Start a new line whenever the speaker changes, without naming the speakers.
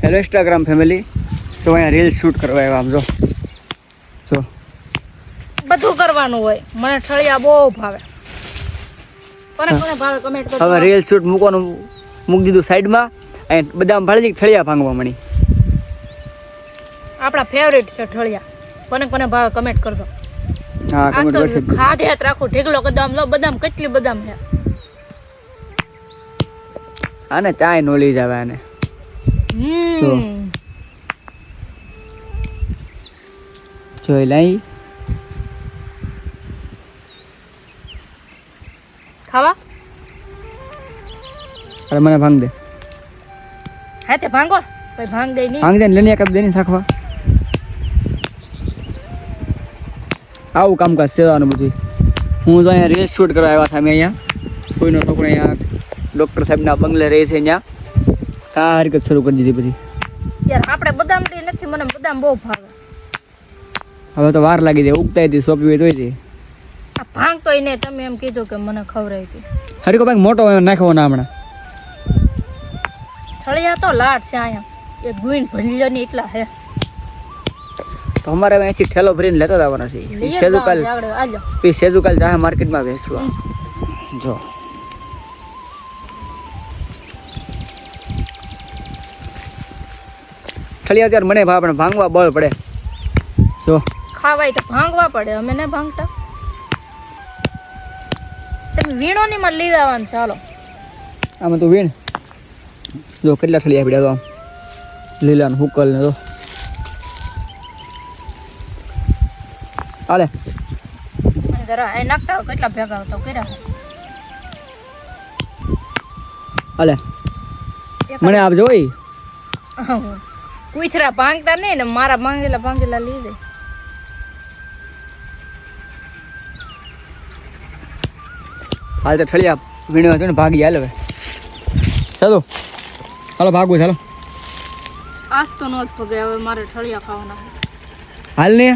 Hello Instagram family. તો અહીંયા reel shoot કરવા આવ્યા આમ જો
બધું કરવાનું હોય. મને ઠળિયા બહુ ભાવે. કોને ભાવે કમેન્ટ કરજો.
હવે રીલ શૂટ મૂકવાનું મૂકી દીધું સાઈડમાં અને બદામ ભાળી ઠળિયા ભાંગવા મળી.
આપણા ફેવરેટ છે ઠળિયા. કોને ભાવે કમેન્ટ કરજો.
હા
આ
કમેન્ટ
તો
કરશે.
ખાધે હાથ રાખો ઢેગલો બદામ લો. બદામ કેટલી બદામ છે.
આને ચાય નો લઈ જાવે આને. જોઈ લઈ
ખાવા.
અરે મને ભાંગ દે.
હા તે ભાંગો. ભાઈ ભાંગ દે નહીં.
ભાંગ દે ને લઈને કાપ દે ને શાખવા. આવું કામકાજ સેવાનું બધું. હું તો અહીંયા રીલ શૂટ કરવા આવ્યા હતા અમે અહીંયા. કોઈનો છોકરો અહીંયા ડૉક્ટર સાહેબના બંગલે રહે છે અહીંયા. આ હરકત શરૂ કરી દીધી બધી.
યાર આપણે બદામ ડી નથી. મને બદામ બહુ ભાવે.
હવે તો વાર લાગી જાય. ઉગતા હતી સોંપી હોય તોય છે.
આ ભાંગતોય નહીં. તમે એમ કીધું કે મને ખવડાવી હતી.
હરકો ભાઈ મોટો નાખવો ના હમણાં.
ઠળિયા તો લાડ છે અહીંયા. એક ગુઈન ભલ્યો ની એટલા હે.
તો અમારે અહીંથી ઠેલો ભરીને લેતો જવાનો છે. સેજુકાલ સેજુકાલ જાય માર્કેટમાં વેચવા. જો ઠળિયા અત્યારે મને પણ ભાંગવા બળ પડે. જો
ખાવાય તો ભાંગવા પડે. અમે ને ભાંગતા. તમે વીણો ની માં લઈ જવાનું છે. હાલો
આમાં તો વીણ જો કેટલા ઠળિયા પડ્યા. તો આમ લીલા ને હુકલ ને તો હાલે
જરા અહીં નાખતા હોય કેટલા ભેગા તો કર્યા.
હાલે મને આપજો ઓય.
કુતરા ભાંગતા નહીં ને મારા ભાંગેલા લીધે.
હાલ તો ઠળિયા વીણવા છે ને ભાગી હાલ હવે. ચાલો હાલો ભાગવું ચાલો.
આજ તો નો જ ભગે. હવે મારે ઠળિયા ખાવાના.
હાલ ને